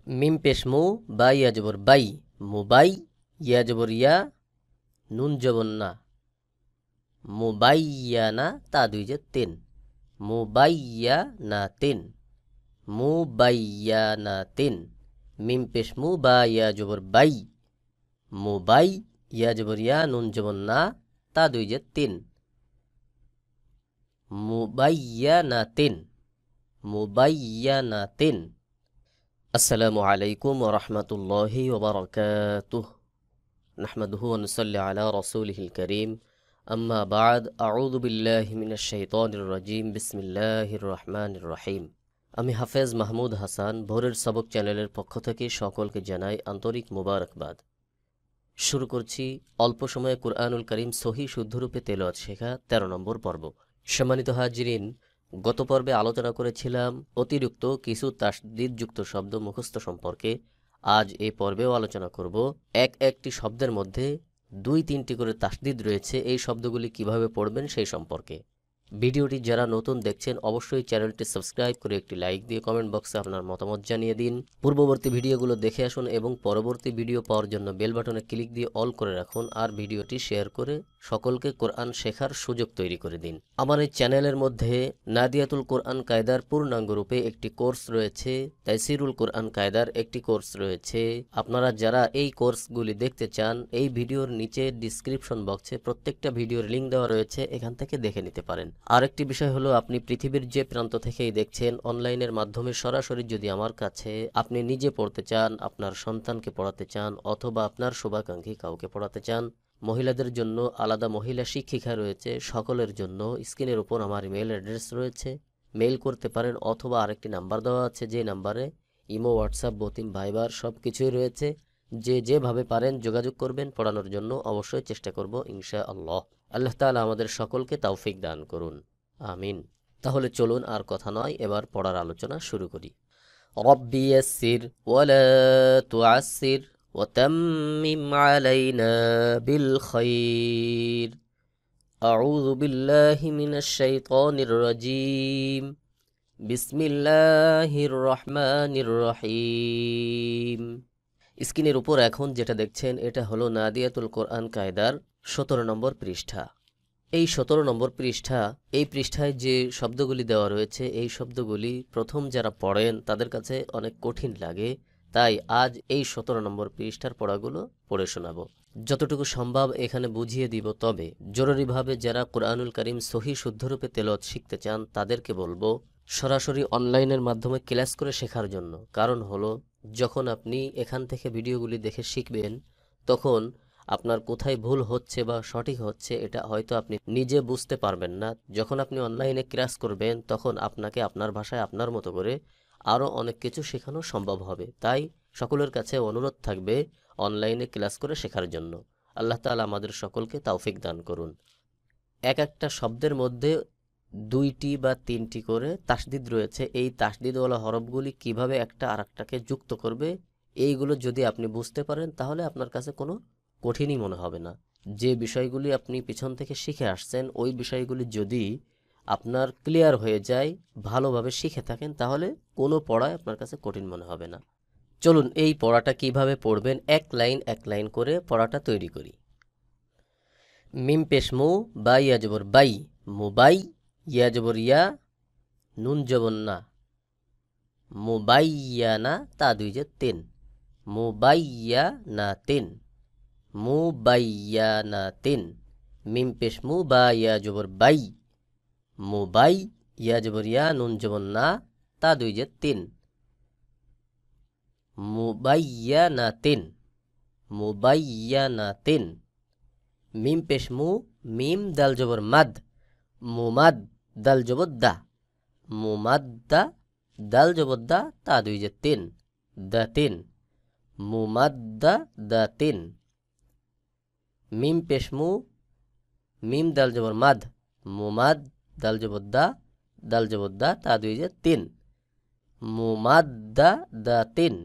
মিম পেশ মু, বা ইয়া জবর বাই, মুবাই, ইয়া জবর ইয়া, নুন জবর না, মুবাইয়ানা, তা দুই যে তিন, মুবাইয়ানাতিন, মুবাইয়ানাতিন। মিম পেশ মু, বা ইয়া জবর বাই, মুবাই, ইয়া জবর ইয়া, নুন জবর না, তা দুই যে তিন, মুবাইয়ানাতিন, মুবাইয়ানাতিন। আসসালামু আলাইকুম ওয়া রাহমাতুল্লাহি ওয়া বারাকাতুহু। নাহমাদুহু ওয়া নুসাল্লি আলা রাসূলিহিল কারীম। আম্মা বা'দ, আউযু বিল্লাহি মিনাশ শাইতানির রাজীম। বিসমিল্লাহির রহমানির রহিম। আমি হাফেজ মাহমুদ হাসান ভোরের সবক চ্যানেলের পক্ষ থেকে সকলকে জানাই আন্তরিক মোবারকবাদ। শুরু করছি অল্প সময়ে কুরআনুল কারীম সহি শুদ্ধরূপে তেলাওয়াত শেখা ১৩ নম্বর পর্ব। সম্মানিত হাজিরিন, গত পর্বে আলোচনা করেছিলাম অতিরিক্ত কিছু তাসদীদযুক্ত শব্দ মুখস্থ সম্পর্কে। আজ এই পর্বেও আলোচনা করব একটি শব্দের মধ্যে ২-৩টি করে তাসদীদ রয়েছে, এই শব্দগুলি কিভাবে পড়বেন সেই সম্পর্কে। ভিডিওটি যারা নতুন দেখছেন অবশ্যই চ্যানেলটি সাবস্ক্রাইব করে একটি লাইক দিয়ে কমেন্ট বক্সে আপনার মতামত জানিয়ে দিন। পূর্ববর্তী ভিডিওগুলো দেখে আসুন এবং পরবর্তী ভিডিও পাওয়ার জন্য বেল বাটনে ক্লিক দিয়ে অল করে রাখুন, আর ভিডিওটি শেয়ার করে সকলকে কোরআন শেখার সুযোগ তৈরি করে দিন। আমার এই চ্যানেলের মধ্যে নাদিয়াতুল কোরআন কায়দার পূর্ণাঙ্গ রূপে একটি কোর্স রয়েছে, তাইসিরুল কোরআন কায়দার একটি কোর্স রয়েছে। আপনারা যারা এই কোর্সগুলি দেখতে চান, এই ভিডিওর নিচে ডিসক্রিপশন বক্সে প্রত্যেকটা ভিডিওর লিঙ্ক দেওয়া রয়েছে, এখান থেকে দেখে নিতে পারেন। আরেকটি বিষয় হলো, আপনি পৃথিবীর যে প্রান্ত থেকেই দেখছেন, অনলাইনের মাধ্যমে সরাসরি যদি আমার কাছে আপনি নিজে পড়তে চান, আপনার সন্তানকে পড়াতে চান, অথবা আপনার শুভাকাঙ্ক্ষী কাউকে পড়াতে চান, মহিলাদের জন্য আলাদা মহিলা শিক্ষিকা রয়েছে, সকলের জন্য স্ক্রিনের উপর আমার ইমেল অ্যাড্রেস রয়েছে, মেইল করতে পারেন। অথবা আরেকটি নাম্বার দেওয়া আছে, যে নাম্বারে ইমো, হোয়াটসঅ্যাপ, বতিম, ভাইবার সব কিছুই রয়েছে। যে যেভাবে পারেন যোগাযোগ করবেন, পড়ানোর জন্য অবশ্যই চেষ্টা করব ইনশাআল্লাহ। আল্লাহ তাআলা আমাদের সকলকে তৌফিক দান করুন, আমিন। তাহলে চলুন আর কথা নয়, এবার পড়ার আলোচনা শুরু করি। রব্বি ইয়াসসির ওয়ালা তুআসসির ওয়াতাম্মিম আলাইনা বিল খাইর। আউযু বিল্লাহি মিনাশ শাইতানির রাজীম। বিসমিল্লাহির রহমানির রহিম। স্ক্রিনের উপর এখন যেটা দেখছেন, এটা হলো নাদিয়াতুল কোরআন কায়দার ১৭ নম্বর পৃষ্ঠা। এই ১৭ নম্বর পৃষ্ঠা, এই পৃষ্ঠায় যে শব্দগুলি দেওয়া রয়েছে, এই শব্দগুলি প্রথম যারা পড়েন তাদের কাছে অনেক কঠিন লাগে। তাই আজ এই ১৭ নম্বর পৃষ্ঠার পড়াগুলো পড়ে শোনাবো, যতটুকু সম্ভব এখানে বুঝিয়ে দিব। তবে জরুরিভাবে যারা কোরআনুল কারীম সহি শুদ্ধরূপে তেলাওয়াত শিখতে চান, তাদেরকে বলবো সরাসরি অনলাইনের মাধ্যমে ক্লাস করে শেখার জন্য। কারণ হলো, যখন আপনি এখান থেকে ভিডিওগুলি দেখে শিখবেন, তখন আপনার কোথায় ভুল হচ্ছে বা সঠিক হচ্ছে এটা হয়তো আপনি নিজে বুঝতে পারবেন না। যখন আপনি অনলাইনে ক্লাস করবেন, তখন আপনাকে আপনার ভাষায় আপনার মতো করে আরও অনেক কিছু শেখানো সম্ভব হবে। তাই সকলের কাছে অনুরোধ থাকবে অনলাইনে ক্লাস করে শেখার জন্য। আল্লাহ তাআলা আমাদের সকলকে তৌফিক দান করুন। একটা শব্দের মধ্যে ২টি বা ৩টি করে তাসদীদ রয়েছে। এই তাসদীদওয়ালা হরফগুলি কিভাবে একটা আরেকটাকে যুক্ত করবে, এইগুলো যদি আপনি বুঝতে পারেন, তাহলে আপনার কাছে কোনো কঠিনই মনে হবে না। যে বিষয়গুলি আপনি পিছন থেকে শিখে আসছেন, ওই বিষয়গুলি যদি আপনার ক্লিয়ার হয়ে যায়, ভালোভাবে শিখে থাকেন, তাহলে কোনো পড়ায় আপনার কাছে কঠিন মনে হবে না। চলুন এই পড়াটা কিভাবে পড়বেন এক লাইন করে পড়াটা তৈরি করি। মিম পেশ মু, বা ইয়া জবর বাই, মুবাই, ইয়া জবর ইয়া, নুন জবর না, মুবাইয়ানা, তা দুই যে তিন, মুবাইয়ানাতিন, মুবাইয়ানাতিন। মিম পেশ মু, বা ইয়া জবর বাই, মুবাই, ইয়া জবর ইয়া, নুন জবর না, তা দুই যে তিন, মুবাইয়ানাতিন, মুবাইয়ানাতিন। মিম পেশ মু, মিম দাল জবর মাদ, মুমাদ, দাল জবর দা, মুমাদ্দা, দাল জবর দা, তা দুই যে তিন, দা তিন, মুমাদ্দা দা তিন। মিম পেশ মু, মিম দাল জবর মাদ, মুমাদ, দাল জবর দা, দাল জবর দা, তা দুই যে তিন, মুমাদ্দা দা তিন,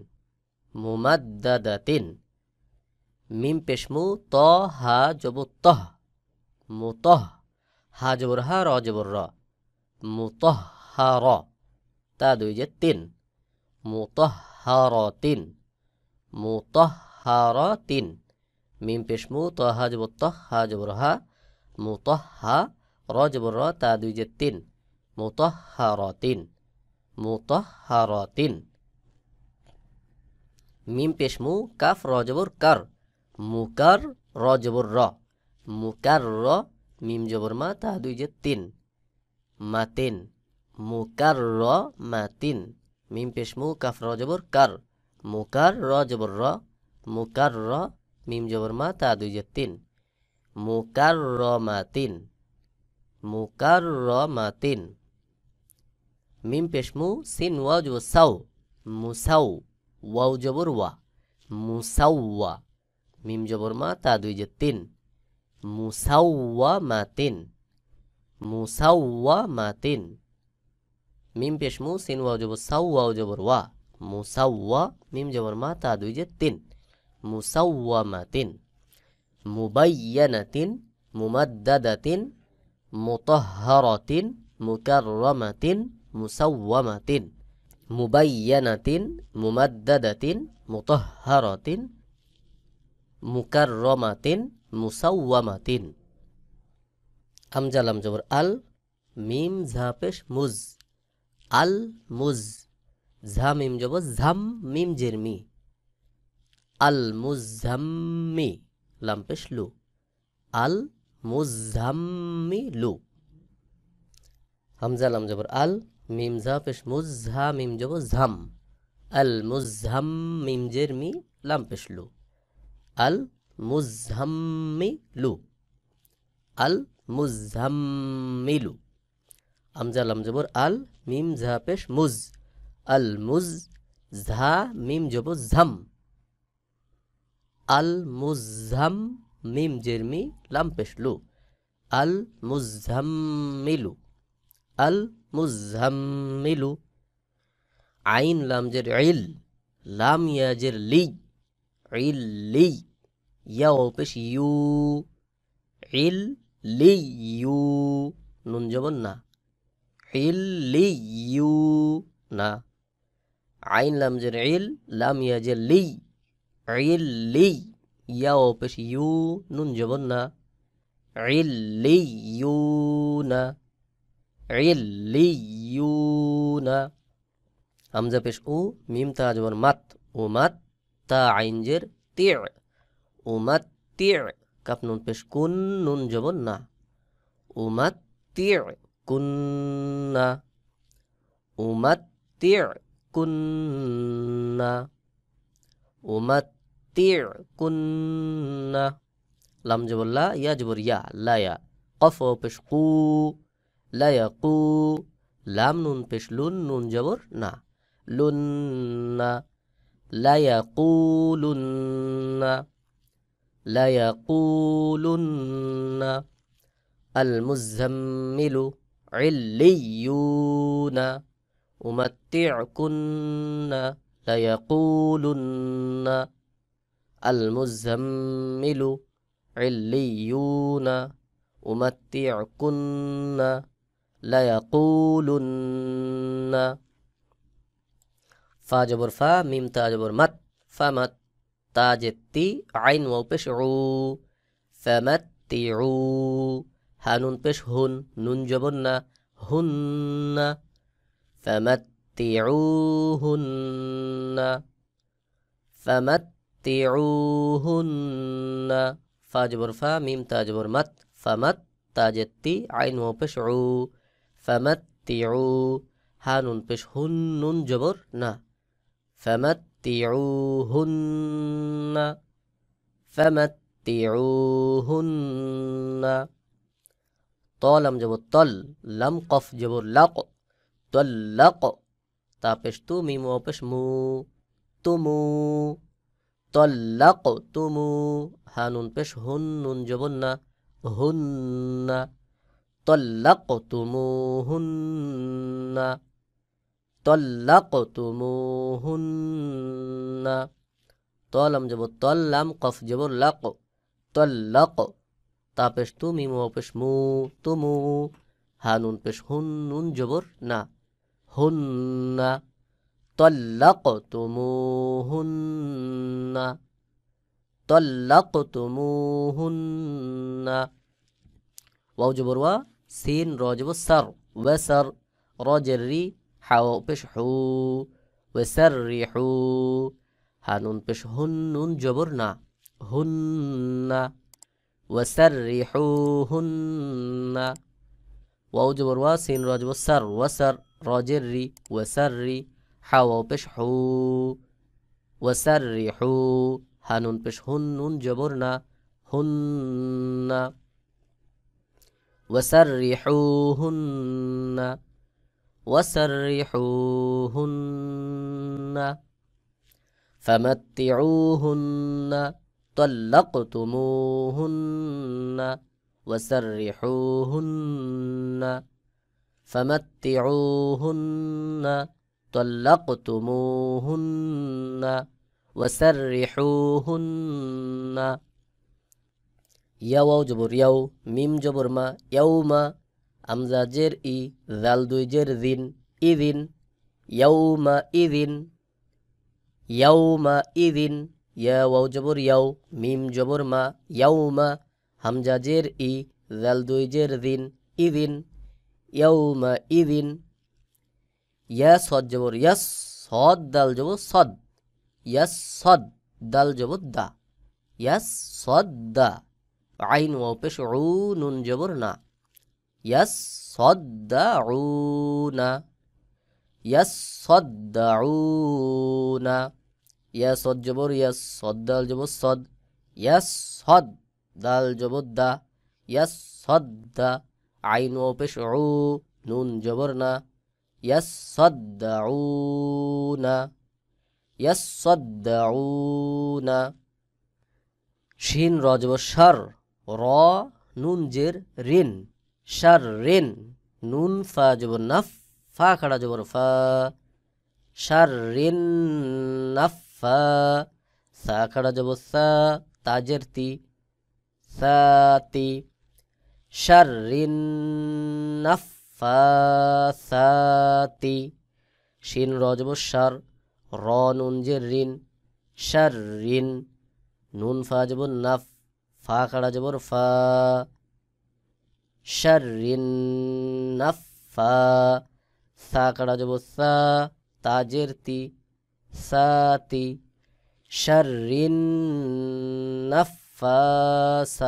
মুমাদ্দা দা তিন। মিম পেশ মু, ত হা জবর তহ, মুতহ, হা জবর হা, র জবর র, মুতহহার, তা দুই যে তিন, মুতহহার। মুতাহহারাতিন মুতাহহারাতিন মিম পেশ মু তাহা জবর তাহ হা জবর হা মুতাহহা র জবর র তা দুই জের তিন মুতাহহারাতিন মুতাহহারাতিন মিম পেশ মু কাফ র জবর কার মুকার র জবর র মুকার র মিম জবর মা তা দুই জের তিন মাতিন মুকার র মাতিন মিম পেশ মু কাফ র জবর কার মুকার র জবর র মুকার র মিম জবর মা তা দুই জের তিন মুকার র মাতিন মুকার র মাতিন মিম পেশ মু সিন ওয়াও জবর সাউ মুসাউ ওয়াও জবর ওয়া মুসাউওয়া মিম জবর মা তা দুই জের তিন মুসাউওয়া মাতিন মুসাউওয়া মাতিন মিম পেশ মু সিন ওয়াও জবর সাউ ওয়াও জবর ওয়া মুসাউওয়া মিম জবর মা তা দুই জের তিন মুসাউওয়া মাতিন মুবায়্যানাতিন মুমাদ্দাদাতিন মুতাহহারাতিন মুকাররামাতিন মুসাওয়ামাতিন মুবায়্যানাতিন মুমাদ্দাদাতিন মুতাহহারাতিন মুকাররামাতিন মুসাওয়ামাতিন হামজা লাম জবর আল মিম ঝা পেশ মুজ আল মুজ ঝা মিম জবর ঝাম মিম জের মি আল মুজাম্মি লাম পেশ লু আল মুজাম্মিলু হামজা লাম জবর আল মিম ঝা পেশ মুজ ঝা মিম জবর ঝাম আল মুজাম্মিম জের মি লাম পেশ লু আল মুজাম্মিলু আল মুজাম্মিলু হামজা লাম জবর আল মিম ঝা পেশ মুজ আল মুজ ঝা মিম জবর ঝাম আল মুজাম মিম জের মি লাম পেশ লু আল মুজাম্মিলু আল মুজাম্মিলু আইন লাম জের ইল লাম ইয়া জের লি ইল লি ইয়া ও পেশ ইউ ইল লি ইউ নুন জবর না ইল লি ইউ না আইন লাম জের ইল লাম ইয়া জের লি ইল লি ইয়া ও পেশ ইউ নুন জবর না ইল লি ইউ না ইল লি ইউ না হামজা পেশ উ মিম তা জবর মাত ও মাত তা আইন জের তি ও মাত তি কাপ নুন পেশ কুন নুন জবর না ও মাত তি কুন্না ও মাত তি কুন্না ও মাত তি কুন্না লাম জবর লা ইয়া জবর ইয়া লায়া কফ ও পেশ কু লায়া কু লাম নুন পেশ লুন নুন জবর না লুন্না লায়া কুলুন্না লায়া কুলুন্না আল মুজাম্মিলু ইল্লিয়ুনা উমাত্তি'কুন্না লায়াকুলুন্না আল মুজাম্মিলু ইল্লিয়ুনা উমাত্তি'কুন্না লায়াকুলুন্না ফা জবর ফা মিম তা জবর মাত ফামাত তা জেত্তি আইন ওয়াও পেশ উ ফামাত্তিউ হা নুন পেশ হুন নুন জবর না হুন্না ফামাত্তিউহুন্না ফামাত্তিউহুন্না ফা জবর ফা মিম তা জবর মাত ফামাত তা জেত্তি আইন ওয়াও পেশ উ ফামাত্তিউ হা নুন পেশ হুন নুন জবর না ফামাত্তিউহুন্না ফামাত্তিউহুন্না ত লাম জবর তল লাম কফ জবর লাক তল্লাক তা পেশ তু মিম ওয়া পেশ মু তুমু তল্লাক তুমু হা নুন পেশ হুন নুন জবর না হুন্না তল্লাক তুমুহুন্না তল্লাক তুমুহুন্না ত লাম জবর তল লাম কফ জবর লাক তল্লাক তা পেশ তু মিম ওয়া পেশ মু তুমু হা নুন পেশ হুন নুন জবর না হুন্না তাল্লাকতুমুহুন্না, তাল্লাকতুমুহুন্না। ওয়াও জবর ওয়া, সিন র জবর সার, ওয়াসার, র জের রি, হা ওয়াও পেশ হু, ওয়াসাররিহু, হা নুন পেশ হুন, নুন জবর না, হুন্না, ওয়াসাররিহুহুন্না। ওয়াও জবর ওয়া, সিন র জবর সার, ওয়াসার, র জের রি, ওয়াসাররি, হা ওয়াও পেশ হু, ওয়াসাররিহু, হা নুন পেশ হুন, নুন জবর না, হুন্না, ওয়াসাররিহুহুন্না, ওয়াসাররিহুহুন্না। فمتعوهن طلقتموهن وسرحوهن فمتعوهن طلقتموهن وسرحوهن ইয়াও জবর ইয়াও, মিম জবর মা, ইয়াউমা, আমজা জের ই, জাল দুই জের জিন, ইদিন, ইয়াউমা ইদিন, ইয়াউমা ইদিন। ইয়া ওয়াও জবর ইয়াও, মিম জবর মা, ইয়াউমা, হামজা জের ই, জাল দুই জের জিন, ইদিন, ইয়াউমা ইদিন। ইয়া সদ জবর ইয়াস, সদ দাল জবর সদ, ইয়াস সদ, দাল জবর দা, ইয়াস সদ দা। আইন ওয়াও পেশ উ, নুন জবর না, ইয়াস সদ দা উ না, ইয়াস সদ দা উ না। ইয়া সদ জবর ইয়াস, সদ দাল জবর সদ, ইয়াস সদ, দাল জবর দা, ইয়াস সদ দা। আইন ওয়াও পেশ উ, নুন জবর না, ইয়াস সদ দা উ না, ইয়াস সদ দা উ না। শিন র জবর শার, র নুন জের রিন, শার রিন, নুন ফা জবর নাফ, ফা খাড়া জবর ফা, শার রিন নাফা, সা খাড়া জবর সা, তাজের তি, সাতি, শার রিন নাফাসাতি। শিন র জবর শার, র নুন জের রিন, শার রিন, নুন ফা জবর নাফ, ফা খাড়া জবর ফা, শাররিন নাফা, সা খাড়া জবর সা, তাজের তি, সাতি, শাররিন নাফাসাতি,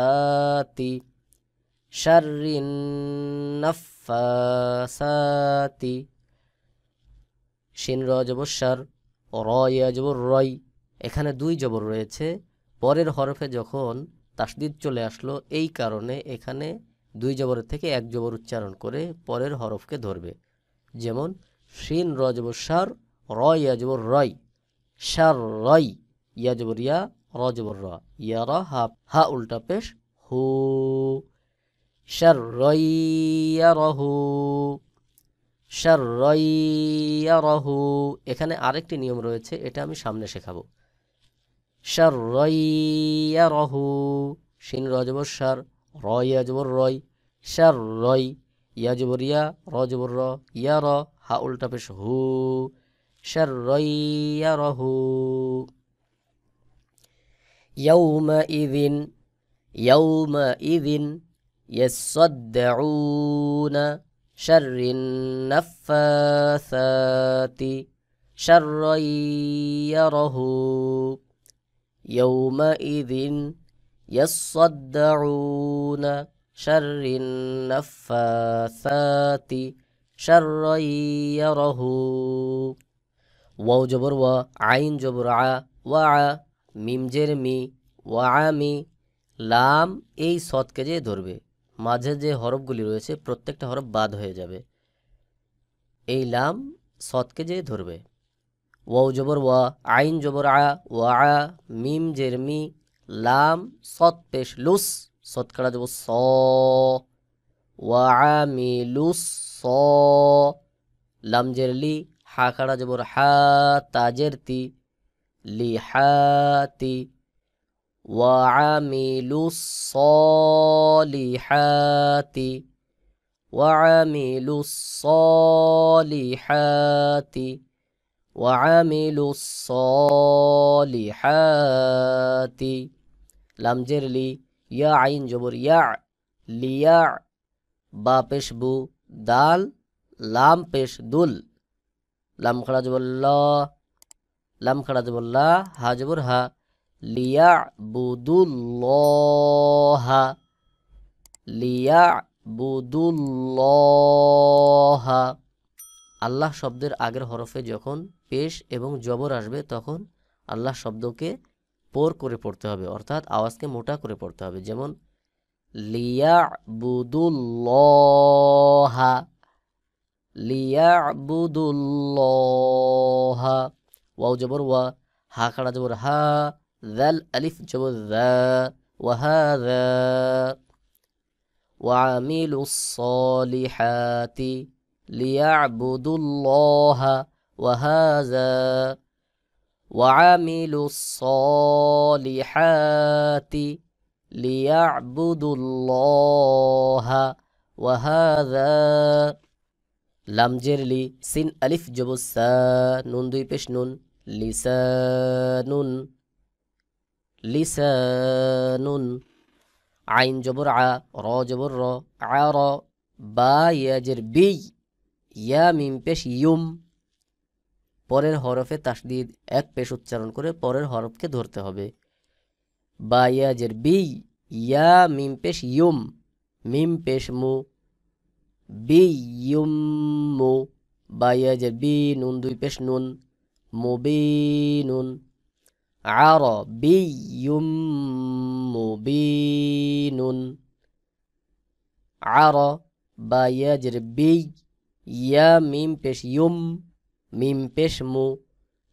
শাররিন নাফাসাতি। শিন র জবর শার, র ইয়া জবর রয়। এখানে দুই জবর রয়েছে, পরের হরফে যখন তাসদিদ চলে আসলো এই কারণে এখানে দুই জবরের থেকে এক জবর উচ্চারণ করে পরের হরফকে ধরবে। যেমন শিন র জবর শার, র ইয়া জবর রয়, শার রয়, ইয়া জবর ইয়া, র জবর র, ইয়া র হা, হা উল্টা পেশ হু, শার রইয়া রহু, শার রইয়া রহু। এখানে আরেকটি নিয়ম রয়েছে, এটা আমি সামনে শেখাবো। শার রইয়া রহু, শিন র জবর শার, র ইয়া জবর রয়, শার রয়, ইয়া জবর ইয়া, র জবর র, ইয়া র, হা উল্টা পেশ হু, শার রইয়া রহু। ইয়াউমা ইদিন, ইয়াউমা ইদিন, ইয়াসসাদউনা, শাররিন নাফাসাতি, শাররাইয়া রহু। ইয়াউমাইযিন ইয়াসসাদউনা, শাররিন নাফাসাতি, শাররাইয়া রহু। ওয়াও জবর ওয়া, আইন জবর আ, ওয়া, মিম জের মি, ওয়ামি, লাম এই সদকে যে ধরবে, মাঝে যে হরফগুলি রয়েছে প্রত্যেকটা হরফ বাদ হয়ে যাবে, এই লাম সদকে যে ধরবে। ওয়াও জবর ওয়া, আইন জবর আ, ওয়া, মিম জের মি, লাম সদ পেশ লুস, সদ কাটা জবর স, ওয়ামিলুস স, লাম জের লি, হা কাটা জবর হা, তাজের তি, লিহাতি, ওয়ামিলুস সলিহাতি, ওয়ামিলুস সলিহাতি, وعملوا الصالحات লাম জের লি ইয়া আইন জবর ইয়া লিয়া বা পেশ বু দাল লাম পেশ দুল লাম খাড়া জবর ল লাম খাড়া জবর লা হা জবর হা লিয়া বুদুল্লাহা লিয়া বুদুল্লাহা আল্লাহ শব্দের আগের হরফে যখন পেশ এবং জবর আসবে তখন আল্লাহ শব্দকে পোর করে পড়তে হবে, অর্থাৎ আওয়াজকে মোটা করে পড়তে হবে। যেমন লিয়াবুদুল্লাহা লিয়াবুদুল্লাহা ওয়াও জবর ওয়া হা খাড়া জবর হা যাল আলিফ জবর যা ওয়াহাযা ওয়ামিলুস সালিহাতি লিয়াবুদুল্লাহা ওয়াহাযা وعملوا الصالحات ليعبدوا الله وهذا লাম জের লি সিন আলিফ জবর সা নুন দুই পেশ নুন লিসানুন লিসানুন আইন জবর আ র জবর র আর বা ইয়া জের বি ইয়া মিম পেশ ইউম পরের হরফে তাসদিদ এক পেশ উচ্চারণ করে পরের হরফকে ধরতে হবে। বা ইয়া জের বি ইয়া মিম পেশ ইউম মিম পেশ মু বি ইউম মু বা ইয়া জের বি নুন দুই পেশ নুন মুবিনুন আর বি ইউম মুবিনুন আর বা ইয়া জের বি ইয়া মিম পেশ ইউম মিম পেশ মু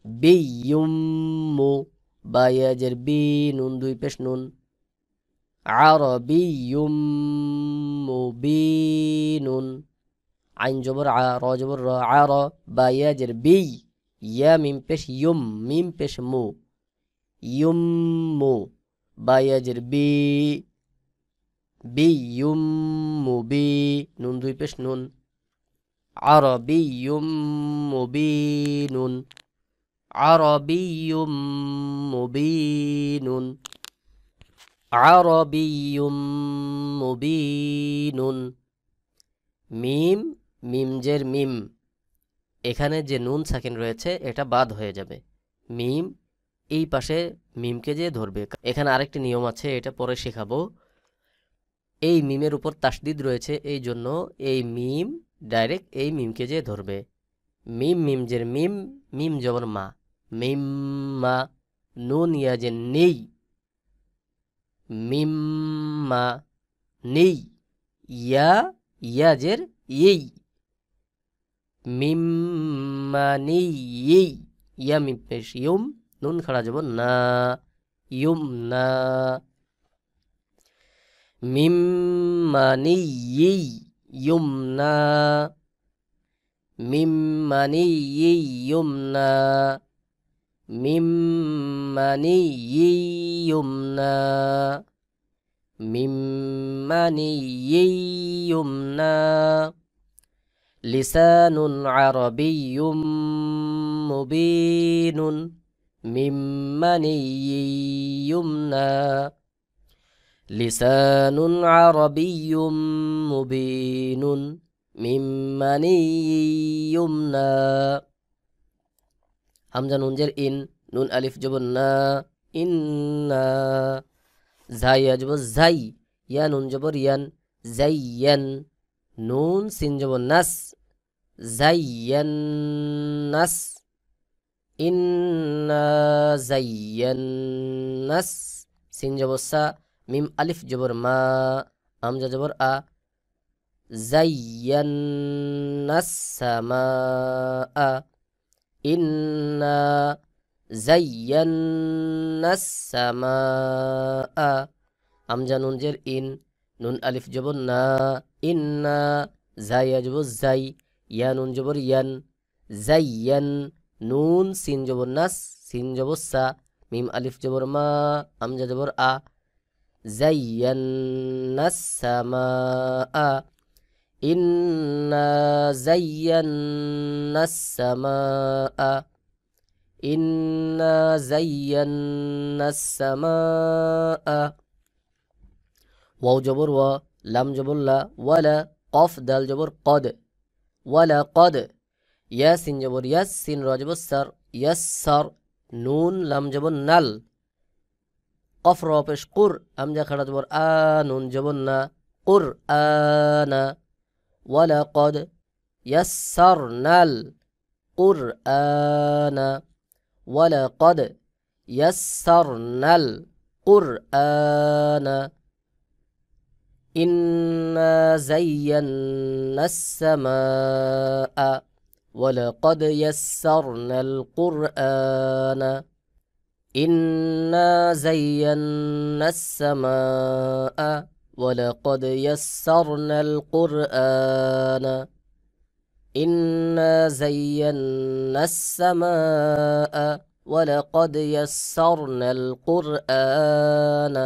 বিয়ুম্মু বা ইয়া জের বি নুন দুই পেশ নুন আরাবিয়্যুম মুবিনুন আইন জবর আ র জবর র আর বা ইয়া জের বি ইয়া মিম পেশ ইউম মিম পেশ মু ইউম্মু বা ইয়া জের বি বিয়ুম্মু বি নুন দুই পেশ নুন عربي مبين عربي مبين عربي مبين মিম মিম জের মিম এখানে যে নুন সাকিন রয়েছে এটা বাদ হয়ে যাবে। মিম এই পাশে মিমকে যে ধরবে। এখানে আরেকটি নিয়ম আছে, এটা পরে শেখাবো। এই মিমের উপর তাসদিদ রয়েছে, এই জন্য এই মিম ডাইরেক্ট এই মিমকে যে ধরবে। মিম মিম জের মিম মিম জবর মা মিম মা নুন ইয়া যে নেই মিম মা নেই ইয়া ইয়া জের এই মিম মা নেই এই ইয়া মিম পেশ ইউম নুন খাড়া জবর না ইউম না মিম মা নেই এই ইউমনা মিম মানি ইয়ুমনা মিম মানি ইয়ুমনা মিম মানি ইয়ুমনা লিসানুন আরাবিয়্যুম মুবিনুন মিম মানি ইয়ুমনা লিসানুন আরাবিয়্যুম মুবিনুন মিম মানি ইয়ুমনা হামজা নুন জের ইন নুন আলিফ জবর না ইন্না জাই জবর জাই ইয়া নুন জবর ইয়ান জাইয়ান নুন সিন জবর নাস জাইয়ান নাস ইন্না জাইয়ান নাস সিন জবর সা মিম আলিফ জবর মা হামজা জবর আ জাইয়ান্নাস সামাআ ইন্না জাইয়ান্নাস সামাআ হামজা নুন জের ইন নুন আলিফ জবর না ইন্না জাইয়া জবর জাই ইয়া নুন জবর ইয়ান জাইয়ান নুন সিন জবর নাস সিন জবর সা মিম আলিফ জবর মা হামজা জবর আ জাইয়ান্নাস সামাআ ইন্না জাইয়ান্নাস সামাআ ইন্না যায়্যান্নাস সামাআ। ওয়াও জবর ওয়া, লাম জবর লা, ওয়ালা, কফ দাল জবর কদ, ওয়ালা কদ। ইয়া সিন জবর ইয়াস, সিন র জবর সার, ইয়াসসার। নুন লাম জবর নাল, কফ র পেশ কুর, হামজা খাড়া জবর আ, নুন জবর না, কুর আনা। ওয়ালা কদ ইয়াসসারনাল কুরআনা, ওয়ালা কদ ইয়াসসারনাল কুরআনা। ইন্না যায়্যান্নাস সামাআ, ওয়ালাকাদ ইয়াসসারনাল কুরআনা। ইন্না যায়্যান্নাস সামাআ, ওয়ালাকাদ ইয়াসসারনাল কুরআনা। ইন্না যায়্যান্নাস সামাআ, ওয়ালাকাদ ইয়াসসারনাল কুরআনা।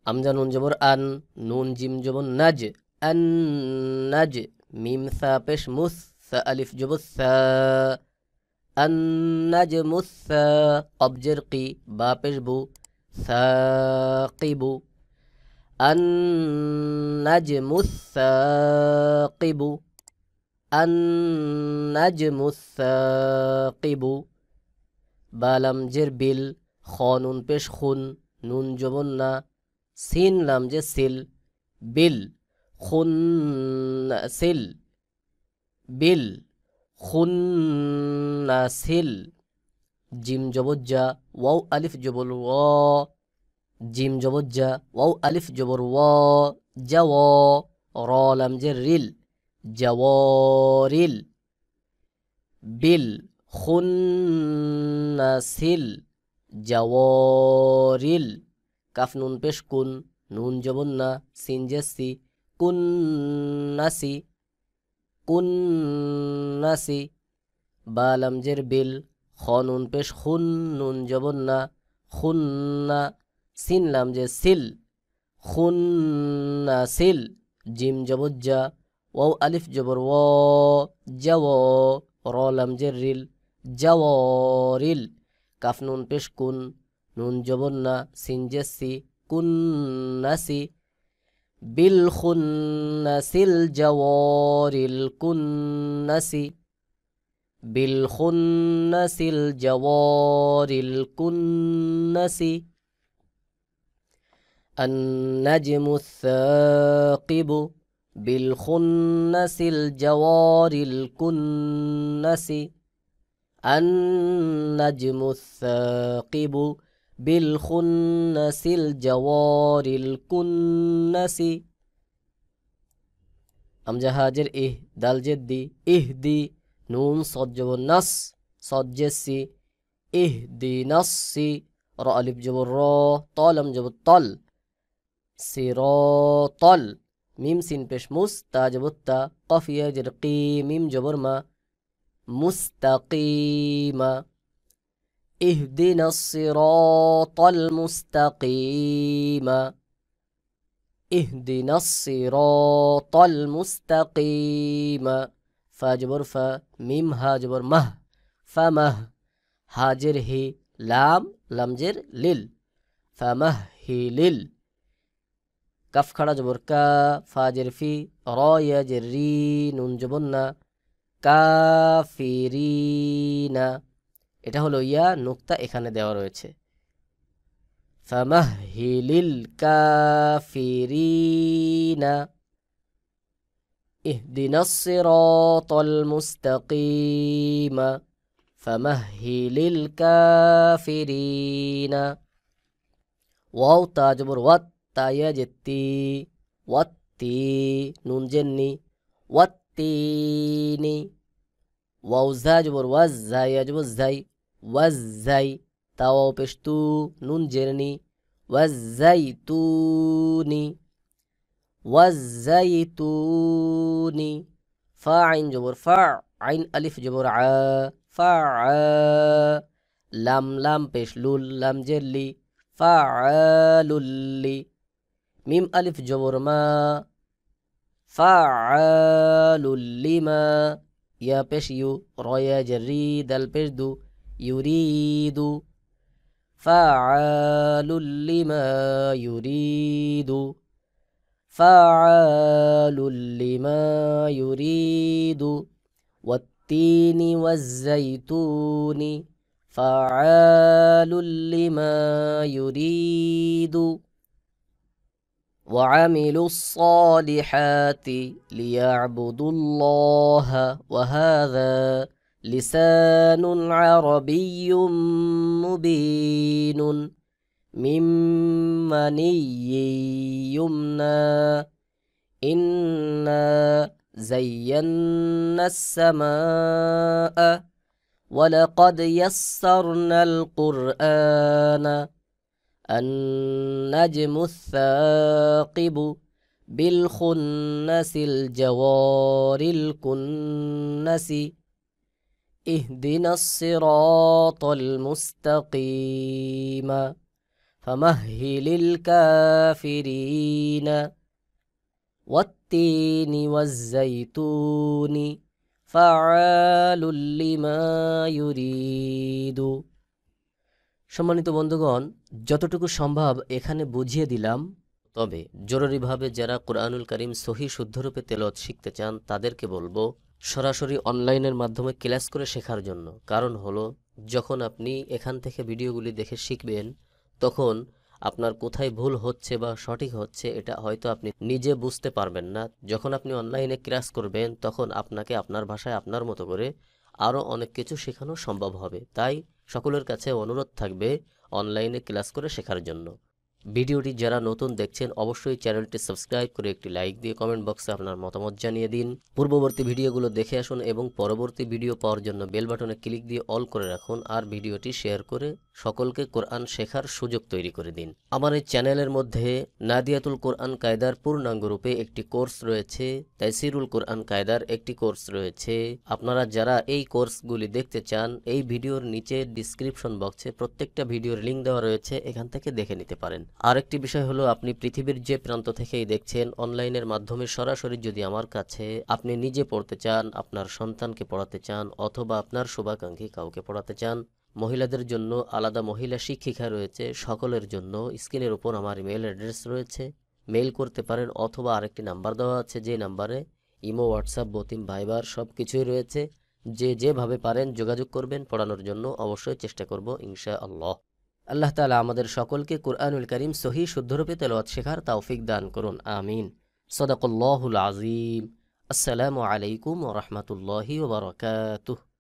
আমজা নুন জবর আন, নুন জিম জবর নাজ, আন নাজ। মিম সা পেশ মুস, সা আলিফ জবর সা, আন নাজমুস সা। কব জের কি, বা পেশ বু, সাকিবু। আন নাজমুস সাকিবু, আন নাজমুস সাকিবু। বা লাম জের বিল, খ নুন পেশ খুন, নুন জবর না, সিন লাম যে সিল, বিল খুন্নাসিল, বিল খুন্নাসিল। জিম জবর জা, ওয়াও আলিফ জবর ওয়া, জিম জবর জা, ওয়াও আলিফ জবর ওয়া, জাওয়া। র লাম যে রিল, জাওয়ারিল। বিল খুন্নাসিল, জাওয়ারিল। কাফ নুন পেশ কুন, নুন জবর না, সিন যে সি, কুন্নাসি, কুন্নাসি। বা লাম জের বিল, খ নুন পেশ খুন, নুন জবর না, খুন্না। সিন লাম যে সিল, খুন্নাসিল। জিম জবর জা, ওয়াও আলিফ জবর ওয়া, জাওয়া। র লাম জের রিল, জাওয়ারিল। কাফ নুন পেশ কুন, নুন জবর না, সিন যে সি, কুন্নাসি। বিল খুন্নাসিল জাওয়ারিল কুন্নাসি, বিল খুন্নাসিল জাওয়ারিল কুন্নাসি। النجم الثاقب بالخنس الجوار الكنس، النجم الثاقب بالخنس الجوار الكنس। আমজা হাজের ইহ, দাল জেদ্দি, ইহদি। নুন সদ জবর নাস, সদ জেসি, ইহদি নাসি। র আলিফ জবর র, তল আম জবর তল, সিরাতাল। মিম সিন পেশ মুস, তা জবর তা, কফ ইয়া জের কি, মিম জবর মা, মুস্তাকিমা। ইহদিনাস সিরাতাল মুস্তাকিমা, ইহদিনাস সিরাতাল মুস্তাকিমা। ফা জবর ফা, মিম হা জবর মাহ, ফামাহ। হাজের হি, লাম লাম জের লিল, ফামাহহিলিল। কাফ খাড়া জবর কা, ফা জের ফি, র ইয়া জের রি, নুন জবর না, কাফিরিনা। এটা হলো ইয়া, নুক্তা এখানে দেওয়া রয়েছে। ফামাহহিলিল কাফিরিনা। ইহদিনাস সিরাতাল মুস্তাকিমা, ফামাহহিলিল কাফিরিনা। ওয়াও তা জবর ওয়াত, তা ইয়া জেত্তি, ওয়াত্তি। নুন জেন্নি, ওয়াত্তিনি। ওয়াও জা জবর ওয়াজ, জা ইয়া জবর জাই, ওয়াজ্জাই। তা ওয়াও পেশ তু, নুন জেরনি, ওয়াজ্জাইতুনি, ওয়াজ্জাইতুনি। ফা আইন জবর ফা, আইন আলিফ জবর আ, ফা আ। লাম লাম পেশ লুল, লাম জেরলি, ফাআলুল্লি। মিম আলিফ জবর মা, ফাআলুল্লিমা। ইয়া পেশ ইউ, র ইয়া জের রি, দাল পেশ দু, يريد فعال لما يريد فعال لما يريد والتين والزيتون فعال لما يريد وعملوا الصالحات ليعبدوا الله وهذا لسان عربي مبين من مني يمنى إنا زينا السماء ولقد يسرنا القرآن النجم الثاقب بالخنس الجوار الكنس اهدنا الصراط المستقيم فمهل الكافرين والتين والزيتون فعال لما يريد। সম্মানিত বন্ধুগণ, যতটুকু সম্ভব এখানে বুঝিয়ে দিলাম। তবে জরুরিভাবে যারা কোরআনুল কারীম সহি শুদ্ধরূপে তেলাওয়াত শিখতে চান তাদেরকে বলবো সরাসরি অনলাইনের মাধ্যমে ক্লাস করে শেখার জন্য। কারণ হলো, যখন আপনি এখান থেকে ভিডিওগুলি দেখে শিখবেন তখন আপনার কোথায় ভুল হচ্ছে বা সঠিক হচ্ছে এটা হয়তো আপনি নিজে বুঝতে পারবেন না। যখন আপনি অনলাইনে ক্লাস করবেন তখন আপনাকে আপনার ভাষায় আপনার মতো করে আরও অনেক কিছু শেখানো সম্ভব হবে। তাই সকলের কাছে অনুরোধ থাকবে অনলাইনে ক্লাস করে শেখার জন্য। ভিডিওটি যারা নতুন দেখছেন অবশ্যই চ্যানেলটি সাবস্ক্রাইব করে একটি লাইক দিয়ে কমেন্ট বক্সে আপনার মতামত জানিয়ে দিন। পূর্ববর্তী ভিডিওগুলো দেখে আসুন এবং পরবর্তী ভিডিও পাওয়ার জন্য বেল বাটনে ক্লিক দিয়ে অল করে রাখুন। আর ভিডিওটি শেয়ার করে সকলকে কোরআন শেখার সুযোগ তৈরি করে দিন। আমার এই চ্যানেলের মধ্যে নাদিয়াতুল কোরআন কায়দার পূর্ণাঙ্গ রূপে একটি কোর্স রয়েছে, তাইসিরুল কোরআন কায়দার একটি কোর্স রয়েছে। আপনারা যারা এই কোর্সগুলি দেখতে চান এই ভিডিওর নিচে ডিসক্রিপশন বক্সে প্রত্যেকটা ভিডিওর লিঙ্ক দেওয়া রয়েছে, এখান থেকে দেখে নিতে পারেন। আরেকটি বিষয় হলো, আপনি পৃথিবীর যে প্রান্ত থেকেই দেখছেন অনলাইনের মাধ্যমে সরাসরি যদি আমার কাছে আপনি নিজে পড়তে চান, আপনার সন্তানকে পড়াতে চান অথবা আপনার শুভাকাঙ্ক্ষী কাউকে পড়াতে চান, মহিলাদের জন্য আলাদা মহিলা শিক্ষিকা রয়েছে, সকলের জন্য স্ক্রিনের উপর আমার ইমেল অ্যাড্রেস রয়েছে, মেইল করতে পারেন। অথবা আরেকটি নাম্বার দেওয়া আছে যে নাম্বারে ইমো, হোয়াটসঅ্যাপ, বতিম, ভাইবার সব কিছুই রয়েছে। যে যেভাবে পারেন যোগাযোগ করবেন, পড়ানোর জন্য অবশ্যই চেষ্টা করব ইনশাআল্লাহ। আল্লাহ তাআলা আমাদের সকলকে কুরআনুল কারীম সহি শুদ্ধরূপে তেলাওয়াত শেখার তৌফিক দান করুন, আমিন। সাদাকাল্লাহুল আযীম। আসসালামু আলাইকুম ওয়া রাহমাতুল্লাহি ওয়া বারাকাতুহু।